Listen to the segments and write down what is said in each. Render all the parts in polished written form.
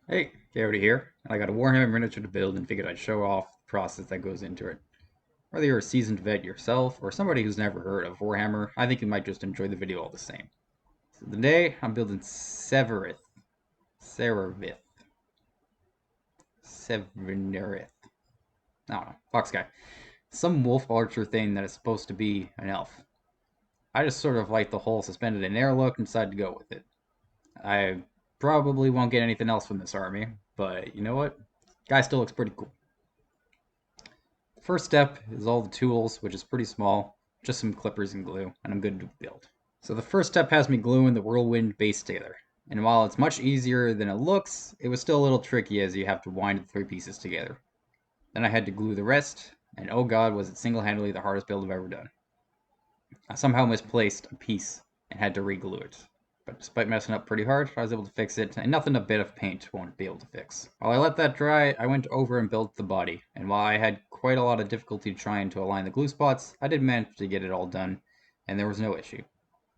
Hey, Garrity here, and I got a Warhammer miniature to build and figured I'd show off the process that goes into it. Whether you're a seasoned vet yourself or somebody who's never heard of Warhammer, I think you might just enjoy the video all the same. So today, I'm building Sevireth. Sevireth. I don't know, fox guy. Some wolf archer thing that is supposed to be an elf. I just sort of like the whole suspended in air look and decided to go with it. I probably won't get anything else from this army, but you know what? Guy still looks pretty cool. First step is all the tools, which is pretty small, just some clippers and glue, and I'm good to build. So the first step has me gluing the Whirlwind base together. And while it's much easier than it looks, it was still a little tricky as you have to wind the three pieces together. Then I had to glue the rest, and oh god, was it single-handedly the hardest build I've ever done. I somehow misplaced a piece and had to re-glue it. But despite messing up pretty hard, I was able to fix it, and nothing a bit of paint won't be able to fix. While I let that dry, I went over and built the body, and while I had quite a lot of difficulty trying to align the glue spots, I did manage to get it all done, and there was no issue.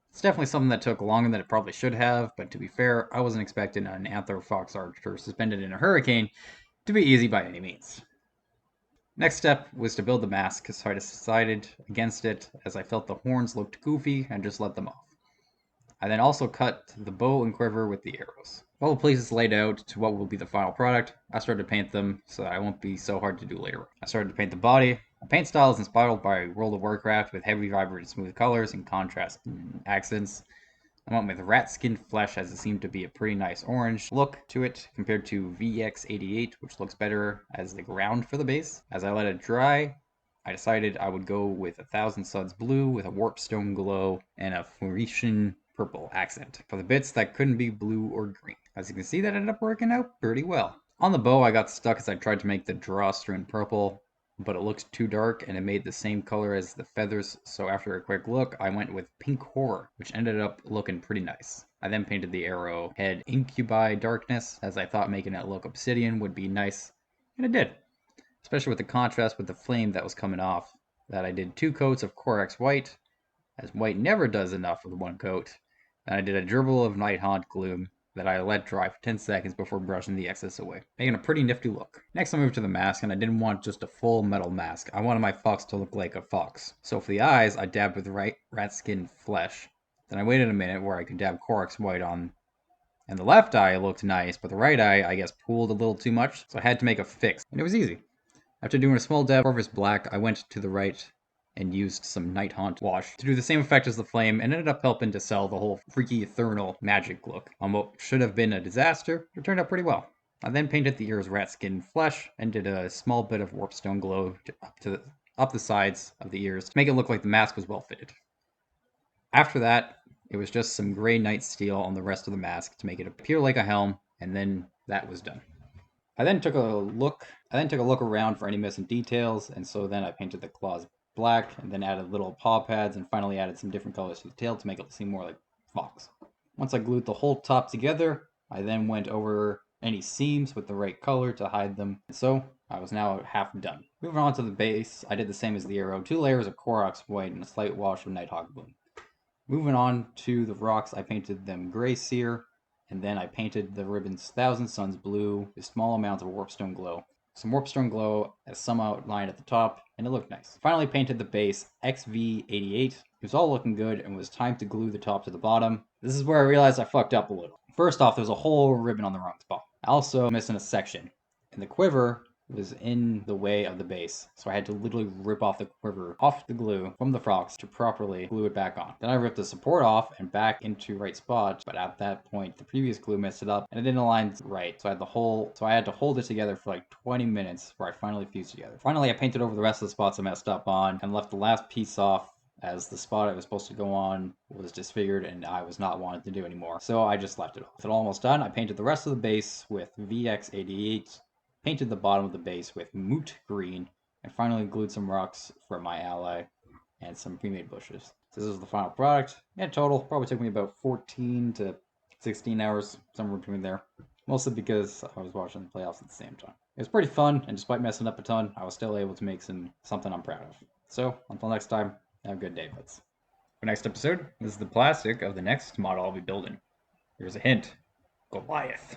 It's definitely something that took longer than it probably should have, but to be fair, I wasn't expecting an antler fox archer suspended in a hurricane to be easy by any means. Next step was to build the mask, so I decided against it as I felt the horns looked goofy and just let them off. I then also cut the bow and quiver with the arrows. All the places laid out to what will be the final product, I started to paint them so that I won't be so hard to do later. I started to paint the body. My paint style is inspired by World of Warcraft with heavy, vibrant, smooth colors and contrast and accents. I went with rat skin flesh as it seemed to be a pretty nice orange look to it compared to VX88, which looks better as the ground for the base. As I let it dry, I decided I would go with 1,000 Suds blue with a warpstone glow and a Phoenician purple accent for the bits that couldn't be blue or green. As you can see, that ended up working out pretty well. On the bow, I got stuck as I tried to make the drawstring purple, but it looked too dark and it made the same color as the feathers, so after a quick look, I went with pink horror, which ended up looking pretty nice. I then painted the arrow head incubi darkness, as I thought making it look obsidian would be nice, and it did, especially with the contrast with the flame that was coming off. That I did 2 coats of Corax white, as white never does enough with 1 coat, and I did a dribble of Night Haunt Gloom that I let dry for 10 seconds before brushing the excess away, making a pretty nifty look. Next I moved to the mask, and I didn't want just a full metal mask. I wanted my fox to look like a fox. So for the eyes, I dabbed with rat skin flesh. Then I waited a minute where I could dab Corax white on, and the left eye looked nice, but the right eye, I guess, pooled a little too much, so I had to make a fix, and it was easy. After doing a small dab of Corvus Black, I went to the right and used some Night Haunt wash to do the same effect as the flame and ended up helping to sell the whole freaky ethereal magic look on what should have been a disaster. It turned out pretty well. I then painted the ears rat skin flesh and did a small bit of warpstone glow up the sides of the ears to make it look like the mask was well fitted. After that, it was just some gray night steel on the rest of the mask to make it appear like a helm, and then that was done. I then took a look around for any missing details, and so then I painted the claws black, and then added little paw pads, and finally added some different colors to the tail to make it seem more like fox. Once I glued the whole top together, I then went over any seams with the right color to hide them, and so I was now half done. Moving on to the base, I did the same as the arrow, 2 layers of Corax white and a slight wash of Nighthawk blue. Moving on to the rocks, I painted them gray sear, and then I painted the ribbons Thousand Suns blue with small amounts of warpstone glow. Some warpstone glow as some outline at the top, and it looked nice. Finally painted the base XV88. It was all looking good and was time to glue the top to the bottom. This is where I realized I fucked up a little. First off, there's a whole ribbon on the wrong spot. I also missing a section, and the quiver was in the way of the base, so I had to literally rip off the quiver off the glue from the frogs to properly glue it back on. Then I ripped the support off and back into right spot, but at that point the previous glue messed it up and it didn't align right, so I had to hold it together for like 20 minutes before I finally fused together. Finally, I painted over the rest of the spots I messed up on and left the last piece off, as the spot it was supposed to go on was disfigured and I was not wanting to do anymore, so I just left it off. With it almost done, I painted the rest of the base with VX88, painted the bottom of the base with moot green, and finally glued some rocks for my ally and some pre-made bushes. So this is the final product. In total, probably took me about 14 to 16 hours, somewhere between there. Mostly because I was watching the playoffs at the same time. It was pretty fun, and despite messing up a ton, I was still able to make something I'm proud of. So, until next time, have a good day, buds. For next episode, this is the plastic of the next model I'll be building. Here's a hint. Goliath.